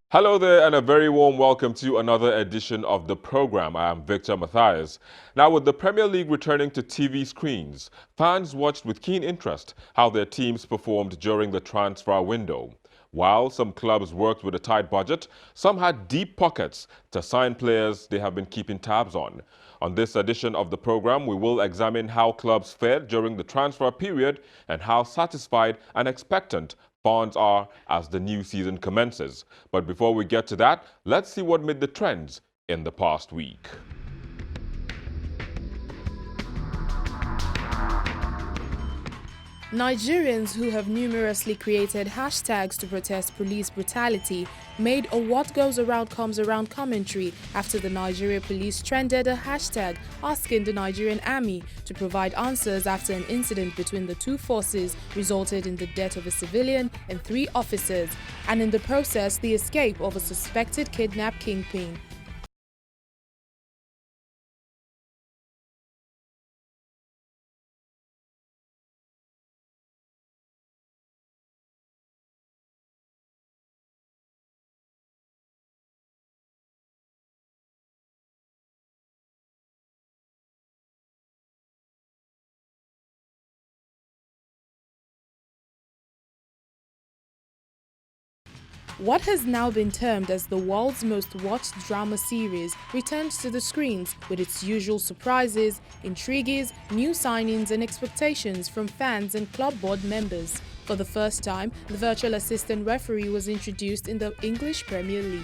Hello there, and a very warm welcome to another edition of the program. I am Victor Matthias. Now, with the Premier League returning to TV screens, fans watched with keen interest how their teams performed during the transfer window. While some clubs worked with a tight budget, some had deep pockets to sign players they have been keeping tabs on. On this edition of the program, we will examine how clubs fared during the transfer period and how satisfied and expectant fans are as the new season commences. But before we get to that, let's see what made the trends in the past week. Nigerians who have numerously created hashtags to protest police brutality made a what goes around comes around commentary after the Nigeria police trended a hashtag asking the Nigerian army to provide answers after an incident between the two forces resulted in the death of a civilian and 3 officers, and in the process the escape of a suspected kidnap kingpin. What has now been termed as the world's most watched drama series returns to the screens with its usual surprises, intrigues, new signings and expectations from fans and club board members. For the first time, the virtual assistant referee was introduced in the English Premier League.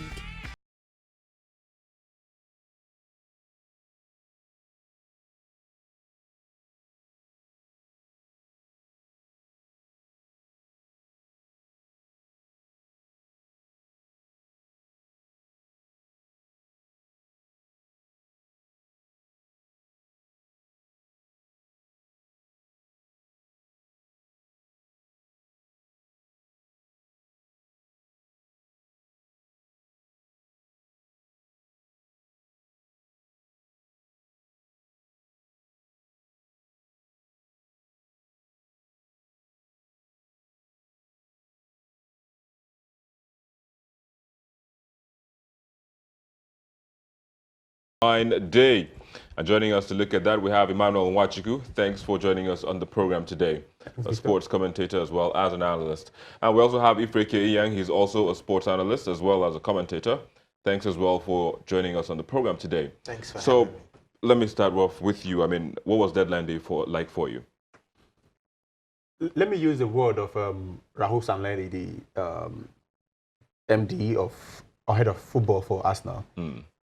Fine day. And joining us to look at that, we have Emmanuel Nwachiku. Thanks for joining us on the program today. A sports commentator as well as an analyst. And we also have Ifreke Iyang. He's also a sports analyst as well as a commentator. Thanks as well for joining us on the program today. Thanks for having me. Let me start off with you. I mean, what was deadline day like for you? Let me use the word of Rahul Sanledi, the MD or head of football for Arsenal.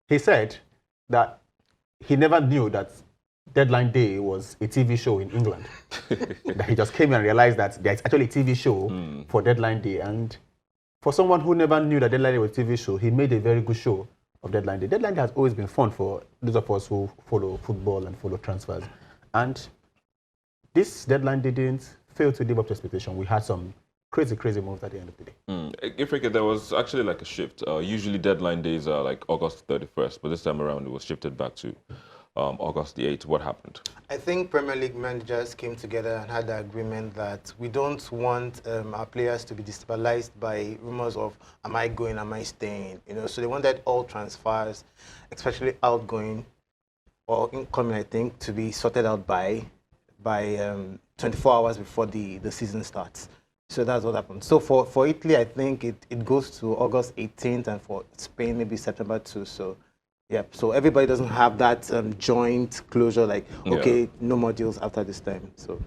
He said that he never knew that Deadline Day was a TV show in England. That he just came and realized that there's actually a TV show for Deadline Day. And for someone who never knew that Deadline Day was a TV show, he made a very good show of Deadline Day. Deadline Day has always been fun for those of us who follow football and follow transfers. And this Deadline Day didn't fail to live up to expectation. We had some crazy moves at the end of the day. Ifreke, there was actually like a shift. Usually deadline days are like August 31st, but this time around it was shifted back to August the 8th. What happened? I think Premier League managers came together and had the agreement that we don't want our players to be destabilized by rumors of am I going, am I staying? So they wanted all transfers, especially outgoing or incoming, I think, to be sorted out by 24 hours before the season starts. So that's what happened. So for Italy, I think it goes to August 18th, and for Spain, maybe September 2. So, yeah. So everybody doesn't have that joint closure, like, okay, no more deals after this time. So.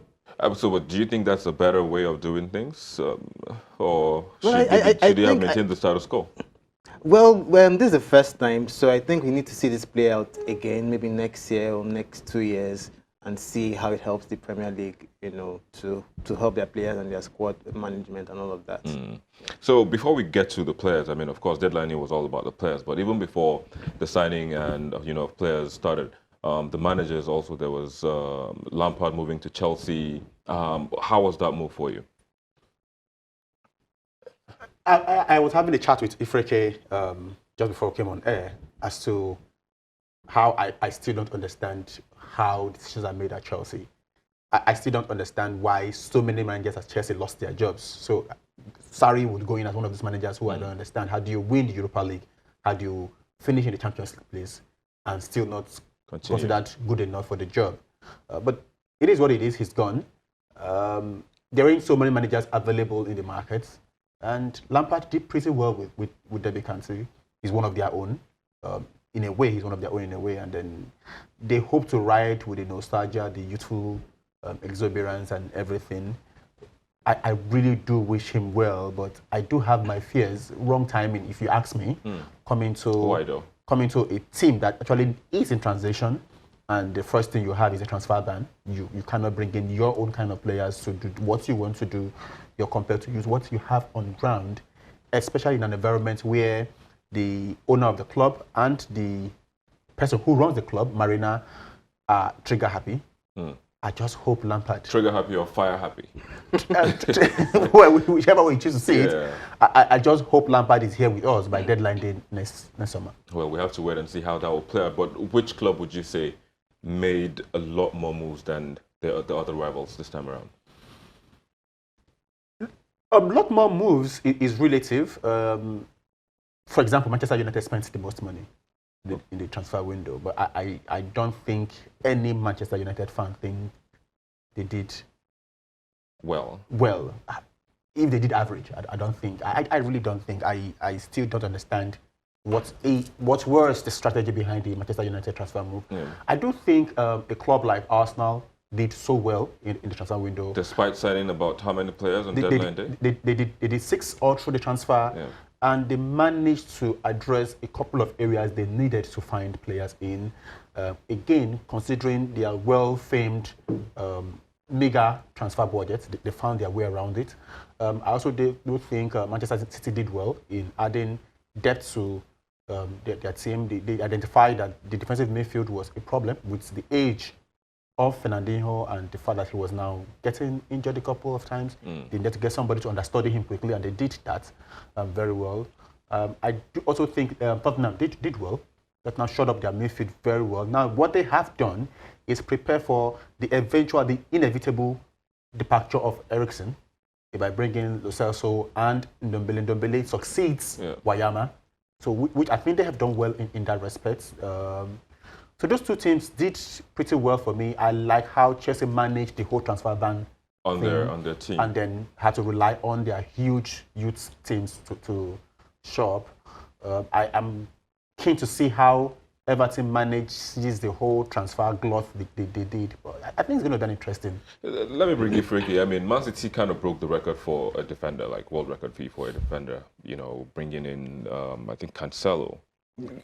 So, do you think that's a better way of doing things, or should Well, they have maintained the status quo? Well, this is the first time, so I think we need to see this play out again, maybe next year or next 2 years, and see how it helps the Premier League, to help their players and their squad management and all of that. So before we get to the players, I mean, of course, deadline was all about the players, but even before the signing and of players started, the managers also, there was Lampard moving to Chelsea. How was that move for you? I was having a chat with Ifreke just before I came on air as to how I still don't understand how decisions are made at Chelsea. I still don't understand why so many managers at Chelsea lost their jobs. So Sarri would go in as one of those managers who I don't understand. How do you win the Europa League? How do you finish in the Champions League place and still not considered good enough for the job? But it is what it is. He's gone. There ain't so many managers available in the market. And Lampard did pretty well with Derby County. He's one of their own. In a way, he's one of their own in a way. And then they hope to ride with the nostalgia, the youthful exuberance and everything. I really do wish him well, but I do have my fears. Wrong timing, if you ask me, coming to a team that actually is in transition, and the first thing you have is a transfer ban. You cannot bring in your own kind of players to do what you want to do. You're compelled to use what you have on ground, especially in an environment where the owner of the club and the person who runs the club, Marina, are trigger happy. I just hope Lampard... Trigger happy or fire happy? Well, whichever way you choose to see it. I just hope Lampard is here with us by deadline day next summer. Well, we have to wait and see how that will play out. But which club would you say made a lot more moves than the other rivals this time around? A lot more moves is relative. For example, Manchester United spent the most money in the transfer window, but I don't think any Manchester United fan think they did well. If they did average, I don't think. I really don't think. I still don't understand what was the strategy behind the Manchester United transfer move. I do think a club like Arsenal did so well in the transfer window. Despite signing about how many players on deadline day? They did 6 all through the transfer. And they managed to address a couple of areas they needed to find players in. Again, considering their well-famed mega transfer budget, they found their way around it. I also do think Manchester City did well in adding depth to their team. They identified that the defensive midfield was a problem with the age of Fernandinho and the fact that he was now getting injured a couple of times. They needed to get somebody to understudy him quickly, and they did that very well. I do also think Tottenham did well. Tottenham shot up their midfield very well. Now, what they have done is prepare for the inevitable departure of Eriksen by bringing Lo Celso and Ndombele. Ndombele succeeds Wayama, so which I think they have done well in that respect. So those two teams did pretty well for me. I like how Chelsea managed the whole transfer ban on their team, and then had to rely on their huge youth teams to show up. I am keen to see how Everton manages the whole transfer glut they did. But I think it's going to be interesting. Let me bring you Frankie. I mean, Man City kind of broke the record for a defender, like world record fee for a defender. You know, bringing in I think Cancelo. Of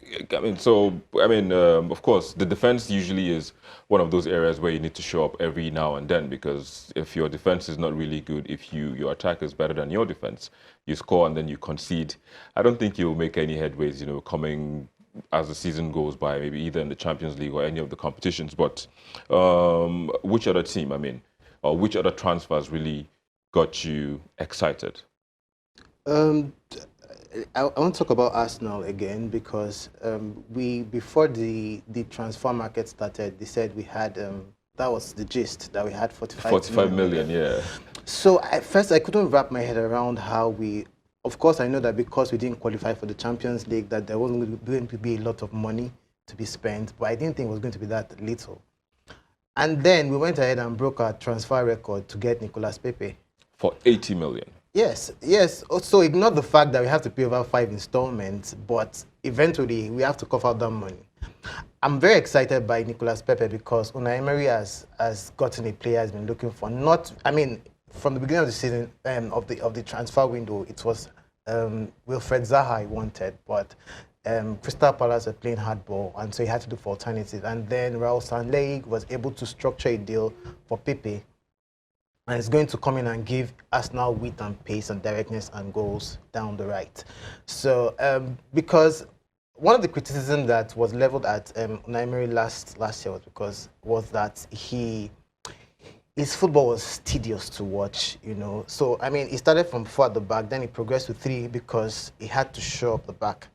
course, the defense usually is one of those areas where you need to show up every now and then, because if your defense is not really good, if your attack is better than your defense, you score and then you concede. I don't think you'll make any headways, coming as the season goes by, maybe either in the Champions League or any of the competitions. But which other team, or which other transfers really got you excited? I want to talk about Arsenal again, because before the transfer market started, they said we had that was the gist, that we had 45 million, yeah. So at first I couldn't wrap my head around how of course I know that because we didn't qualify for the Champions League that there wasn't going to be a lot of money to be spent, but I didn't think it was going to be that little. And then we went ahead and broke our transfer record to get Nicolas Pepe. For 80 million. Yes. So ignore the fact that we have to pay over 5 installments, but eventually we have to cover that money. I'm very excited by Nicolas Pepe because Unai Emery has gotten a player he's been looking for. From the beginning of the season, of the transfer window, it was Wilfred Zaha he wanted, but Crystal Palace were playing hardball, and so he had to look for alternatives. And then Raul Sanllehi was able to structure a deal for Pepe. And it's going to come in and give Arsenal width and pace and directness and goals down the right. So, because one of the criticisms that was leveled at Unai Emery last year was that his football was tedious to watch, So, he started from 4 at the back, then he progressed to 3 because he had to show up the back.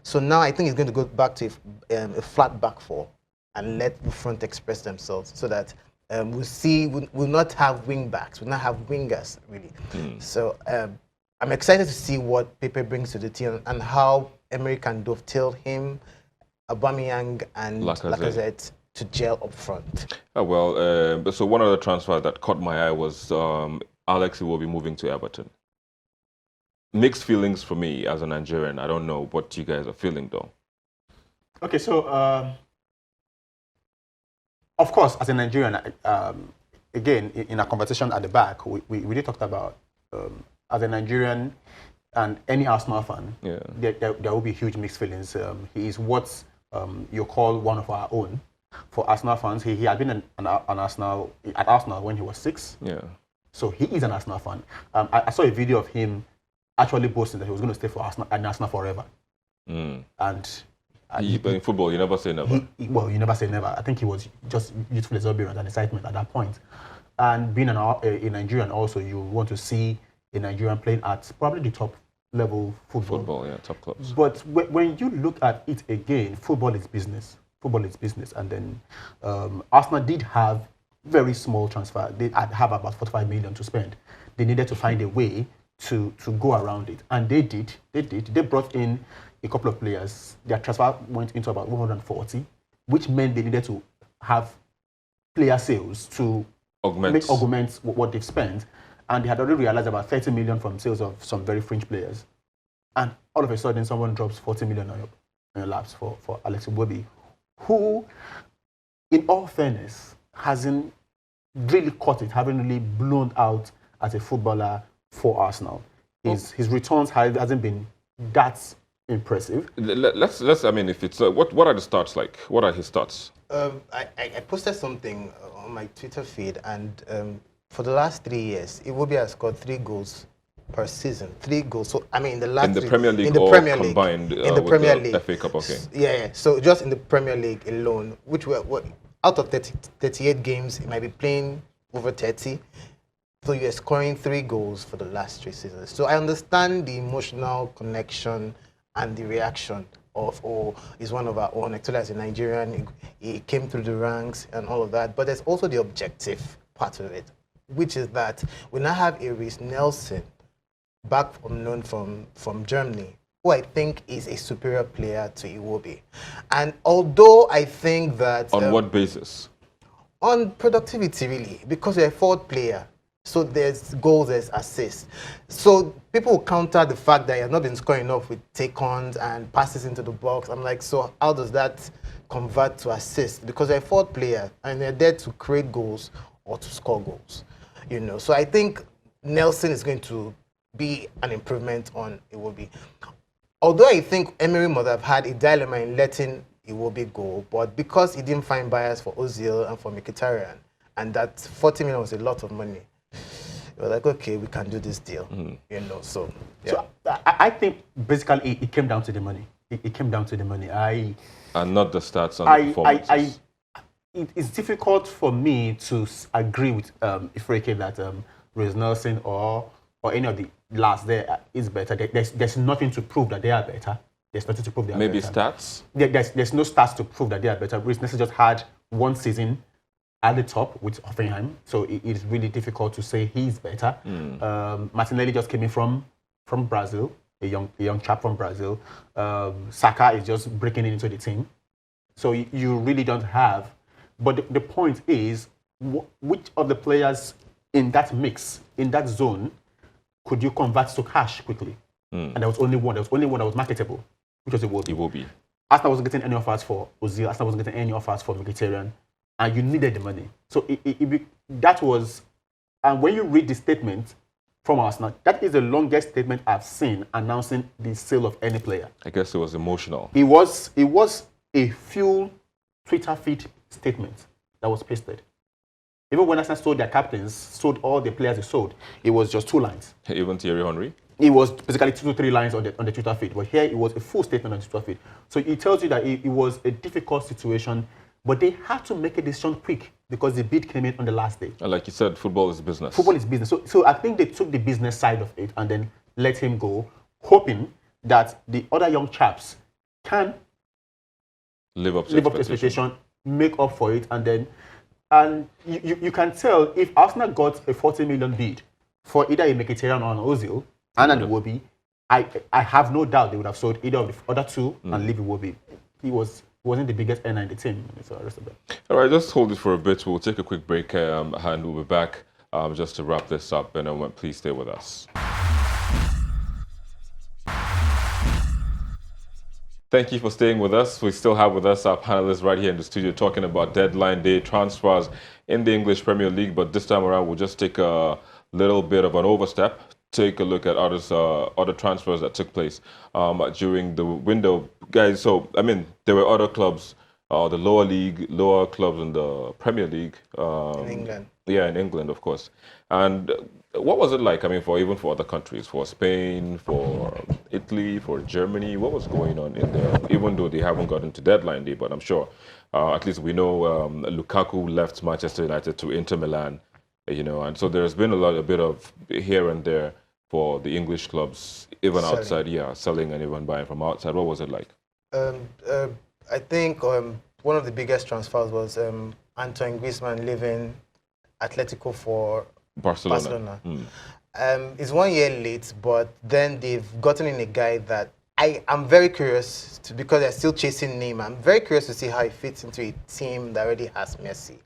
So now I think he's going to go back to a flat back 4 and let the front express themselves so that we'll not have wing backs, we'll not have wingers really. So I'm excited to see what Pepe brings to the team and how Emery can dovetail him, Aubameyang and Lacazette to gel up front. Oh, well, so one other transfer that caught my eye was Alex will be moving to Everton. Mixed feelings for me as a Nigerian. I don't know what you guys are feeling though. Okay, so of course, as a Nigerian, again, in our conversation at the back, we did talk about as a Nigerian and any Arsenal fan, there will be huge mixed feelings. He is what you call one of our own. For Arsenal fans, he had been at Arsenal when he was 6. Yeah. So he is an Arsenal fan. I saw a video of him actually boasting that he was going to stay for Arsenal forever. But in football, you never say never. Well, you never say never. I think he was just youthful exuberance and excitement at that point. And being a Nigerian also, you want to see a Nigerian playing at probably the top level football. Football, yeah, top clubs. But when you look at it again, football is business. Football is business. And then Arsenal did have very small transfer. They have about 45 million to spend. They needed to find a way to go around it. And they did. They brought in a couple of players. Their transfer went into about 140, which meant they needed to have player sales to augment what they've spent. And they had already realized about 30 million from sales of some very fringe players. And all of a sudden, someone drops 40 million on your laps for Alex Iwobi, who, in all fairness, hasn't really caught it, haven't really blown out as a footballer for Arsenal. His returns hasn't been that impressive. Let's. I mean, if it's what are the stats like? What are his stats? I posted something on my Twitter feed, and for the last 3 years, Iwobi has scored 3 goals per season. 3 goals. So I mean, in the Premier League, in the or Premier combined League, in the Premier with the League, FA Cup. Okay. Yeah. So just in the Premier League alone, which were out of 38 games, he might be playing over 30. So you're scoring 3 goals for the last 3 seasons. So I understand the emotional connection and the reaction of, oh, he's one of our own. Actually, as a Nigerian, he came through the ranks and all of that. But there's also the objective part of it, which is that we now have a Reece Nelson, back from loan from Germany, who I think is a superior player to Iwobi. And although I think that... On what basis? On productivity, really, because you're a forward player. So there's goals, there's assists. So people will counter the fact that he has not been scoring enough with take-ons and passes into the box. I'm like, so how does that convert to assists? Because you're a forward player and they're there to create goals or to score goals. You know, so I think Nelson is going to be an improvement on Iwobi. Although I think Emery must have had a dilemma in letting Iwobi go, but because he didn't find buyers for Ozil and for Mkhitaryan, and that 40 million was a lot of money, we were like, okay, we can do this deal. You know, so yeah. So I think basically it came down to the money. It came down to the money. And not the stats on the performances. It's difficult for me to agree with Ifreke that Reece Nelson or any of the last there is better. There's nothing to prove that they are better. There's nothing to prove they are better. Maybe stats? There's no stats to prove that they are better. Reece Nelson just had 1 season at the top with Hoffenheim, so it's really difficult to say he's better. Martinelli just came in from Brazil, a young chap from Brazil. Saka is just breaking into the team. So you really don't have. But the point is, which of the players in that mix, in that zone, could you convert to cash quickly? And there was only one. There was only one that was marketable, which was Iwobi. Arsenal wasn't getting any offers for Ozil. Arsenal wasn't getting any offers for Mkhitaryan. And you needed the money. So that was, and when you read the statement from Arsenal, that is the longest statement I've seen announcing the sale of any player. I guess it was emotional. It was a full Twitter feed statement that was pasted. Even when Arsenal sold their captains, sold all the players they sold, it was just 2 lines. Even Thierry Henry? It was basically 2 to 3 lines on the Twitter feed. But here it was a full statement on the Twitter feed. So it tells you that it was a difficult situation. But they had to make a decision quick because the bid came in on the last day. And like you said, football is business. Football is business. So I think they took the business side of it and then let him go, hoping that the other young chaps can live up to expectation, make up for it, and then And you can tell if Arsenal got a 40 million bid for either a Mkhitaryan or an Ozil and an Iwobi, I have no doubt they would have sold either of the other two and leave Iwobi. He wasn't the biggest earner in the team. So the rest of it. All right, just hold it for a bit. We'll take a quick break and we'll be back just to wrap this up. And please stay with us. Thank you for staying with us. We still have with us our panelists right here in the studio talking about deadline day transfers in the English Premier League. But this time around, we'll just take a little bit of an overstep, take a look at other transfers that took place during the window. Guys, so, I mean, there were other clubs, the lower clubs in the Premier League. In England. Yeah, in England, of course. And what was it like, I mean, for other countries, for Spain, for Italy, for Germany? What was going on in there? Even though they haven't gotten to deadline day, but I'm sure, at least we know Lukaku left Manchester United to Inter Milan, and so there's been a bit of here and there for the English clubs, even outside, selling and even buying from outside. What was it like? I think one of the biggest transfers was Antoine Griezmann leaving Atletico for Barcelona. It's 1 year late, but then they've gotten in a guy that I'm very curious because they're still chasing Neymar. I'm very curious to see how he fits into a team that already has Messi.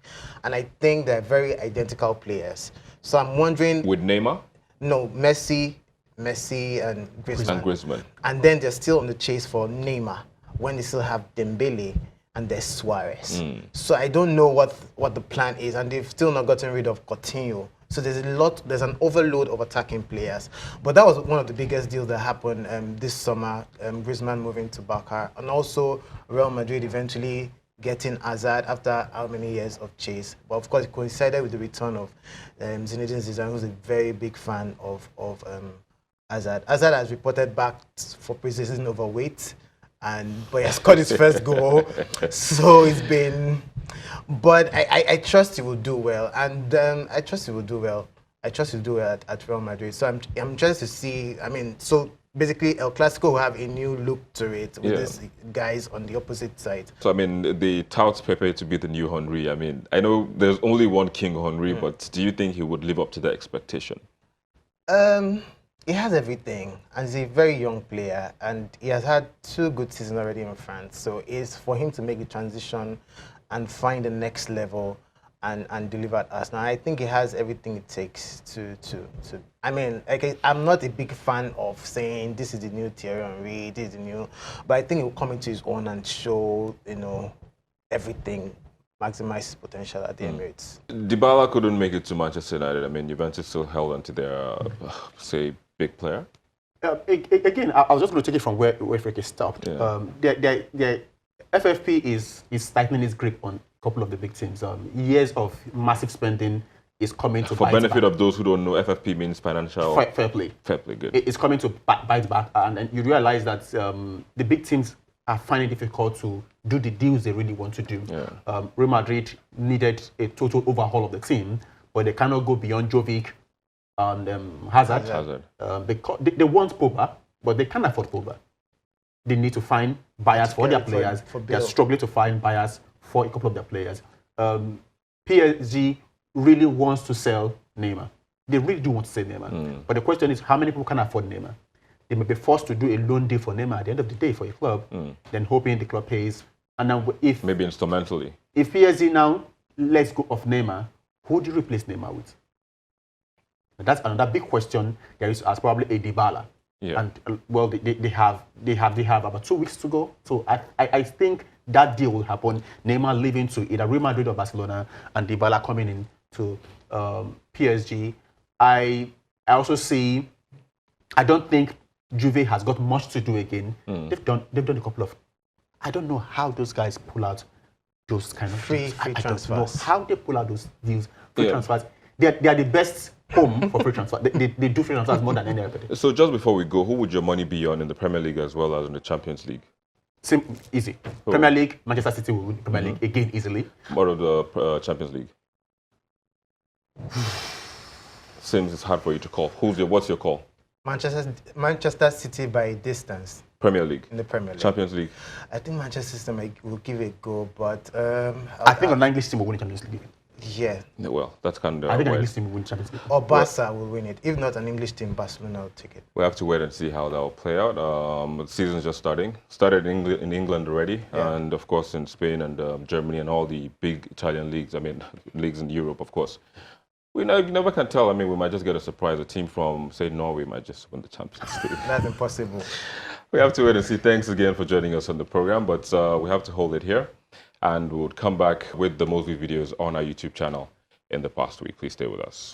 And I think they're very identical players. So I'm wondering... With Neymar? No, Messi and Griezmann. And then they're still on the chase for Neymar when they still have Dembele and there's Suarez. So I don't know what the plan is, and they've still not gotten rid of Coutinho. So there's an overload of attacking players. But that was one of the biggest deals that happened this summer, Griezmann moving to Barca, and also Real Madrid eventually getting Hazard after how many years of chase. But of course, it coincided with the return of Zinedine Zidane, who's a very big fan of Hazard. Hazard has reported back for preseason overweight, but he has scored his first goal. So it's been... But I trust he will do well, and I trust he will do well. I trust he'll do well at Real Madrid. So I'm interested to see. I mean, so basically, El Clasico will have a new look to it with these guys on the opposite side. So I mean, they tout Pepe to be the new Henry. I mean, I know there's only one King Henry, but do you think he would live up to that expectation? He has everything, and he's a very young player, and he has had 2 good seasons already in France. So it's for him to make the transition and find the next level and deliver at Arsenal. I think he has everything it takes to. I mean, I'm not a big fan of saying this is the new Thierry Henry, this is the new, but I think he will come into his own and show, everything, maximize his potential at the Emirates. Dybala couldn't make it to Manchester United. I mean, Juventus still held onto their, say, big player. Again, I was just going to take it from where Frankie stopped. The FFP is tightening its grip on a couple of the big teams. Years of massive spending is coming to For bite benefit back. of those who don't know, FFP means financial... Fair play. Fair play, good. It's coming to bite back, and you realize that the big teams are finding it difficult to do the deals they really want to do. Real Madrid needed a total overhaul of the team, but they cannot go beyond Jovic and Hazard. They want Pogba, but they can't afford Pogba. They need to find buyers for their players. They're struggling to find buyers for a couple of their players. PSG really wants to sell Neymar. They really do want to sell Neymar. But the question is, how many people can afford Neymar? They may be forced to do a loan deal for Neymar at the end of the day for a club, then hoping the club pays. And then maybe instrumentally. If PSG now lets go of Neymar, who do you replace Neymar with? That's another big question there is to ask, probably a Dybala. And well, they have about 2 weeks to go. So I think that deal will happen. Neymar leaving to either Real Madrid or Barcelona, and Dybala coming in to PSG. I also see. I don't think Juve has got much to do again. They've done a couple of. I don't know how those guys pull out those kind of free transfers. I don't know how they pull out those deals, free transfers. They are the best home for free transfer. They do free transfers more than any other. So just before we go, who would your money be on in the Premier League as well as in the Champions League? Easy. Premier League, Manchester City will win Premier League again easily. What of the Champions League? Seems it's hard for you to call. What's your call? Manchester City by distance. Premier League. In the Premier League. Champions League. I think Manchester City will give it a go, but I think an English team will win the Champions League. Yeah. Well, that's kind of I think an wait. English team will win Champions League. Or Barca will win it. If not an English team, Barcelona will take it. We have to wait and see how that will play out. The season's just starting. Started in England already, Yeah. and of course in Spain and Germany and all the big Italian leagues. I mean, leagues in Europe, of course. We never can tell. I mean, we might just get a surprise. A team from, say, Norway might just win the Champions League. That's impossible. We have to wait and see. Thanks again for joining us on the program, but we have to hold it here, and we'll come back with the most viewed videos on our YouTube channel in the past week. Please stay with us.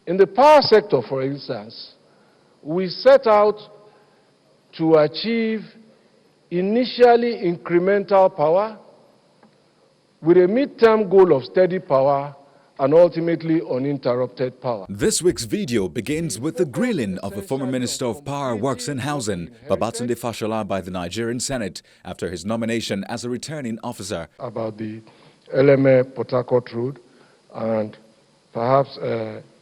In the power sector, for instance, we set out to achieve initially incremental power with a midterm goal of steady power and ultimately uninterrupted power. This week's video begins with the grilling of a former Minister of Power, Works and Housing, Babatunde Fashola, by the Nigerian Senate after his nomination as a returning officer. About the LMA Port Harcourt Road and perhaps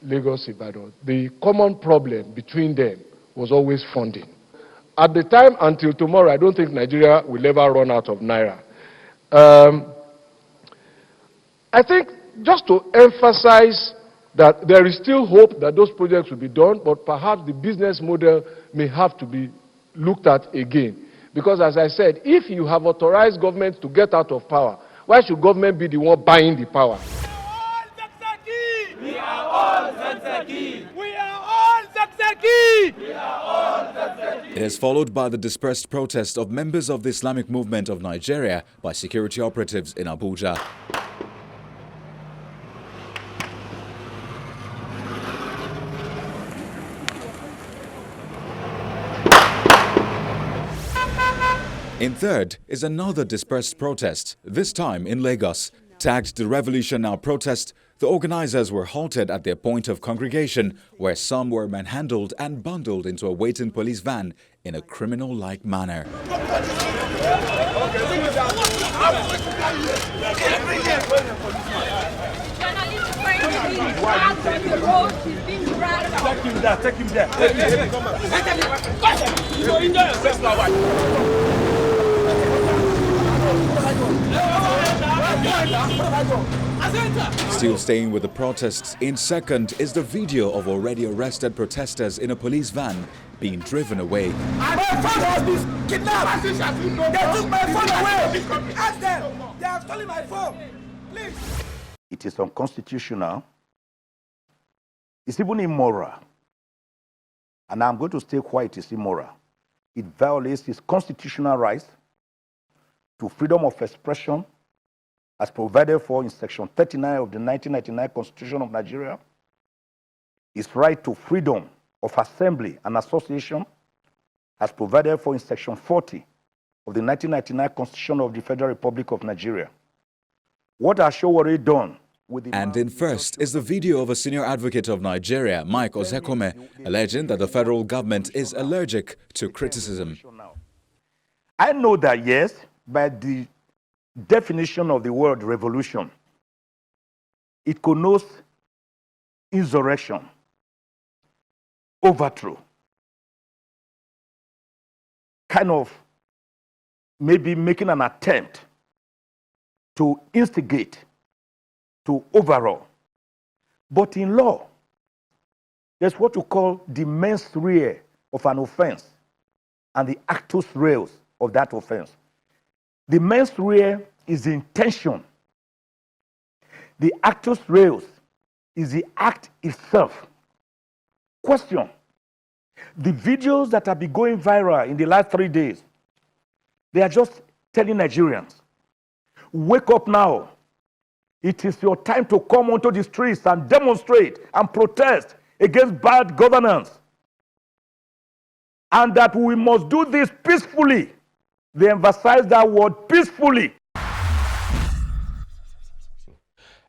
Lagos-Ibadan. The common problem between them was always funding. At the time until tomorrow, I don't think Nigeria will ever run out of naira. I think just to emphasize that there is still hope that those projects will be done, but perhaps the business model may have to be looked at again. Because as I said, if you have authorized government to get out of power, why should government be the one buying the power? We are all Zakzaki! We are all Zakzaki! We are all Zakzaki! It is followed by the dispersed protest of members of the Islamic Movement of Nigeria by security operatives in Abuja. In third is another dispersed protest, this time in Lagos. Tagged the Revolution Now protest, the organizers were halted at their point of congregation, where some were manhandled and bundled into a waiting police van in a criminal-like manner. Take him there. Enjoy yourself. Still staying with the protests, in second is the video of already arrested protesters in a police van being driven away. My phone has been kidnapped. They took my phone away. Ask them. They have stolen my phone. Please. It is unconstitutional. It's even immoral. And I'm going to state why it is immoral. It violates his constitutional rights to freedom of expression as provided for in Section 39 of the 1999 Constitution of Nigeria, his right to freedom of assembly and association as provided for in Section 40 of the 1999 Constitution of the Federal Republic of Nigeria. What has Showore done with the... And in first is the video of a senior advocate of Nigeria, Mike Ozekome, alleging that the federal government is allergic to criticism. I know that, yes, by the definition of the word revolution, it connotes insurrection, overthrow, kind of maybe making an attempt to instigate, to overhaul. But in law, there's what you call the mens rea of an offense and the actus reus of that offense. The mens rea is the intention. The actus reus is the act itself. Question. The videos that have been going viral in the last 3 days, they are just telling Nigerians, wake up now. It is your time to come onto the streets and demonstrate and protest against bad governance. And that we must do this peacefully. They emphasize that word peacefully.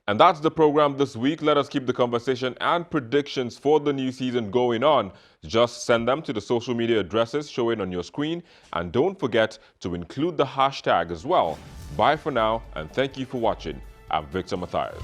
And that's the program this week. Let us keep the conversation and predictions for the new season going on. Just send them to the social media addresses showing on your screen. And don't forget to include the hashtag as well. Bye for now, and thank you for watching. I'm Victor Matthias.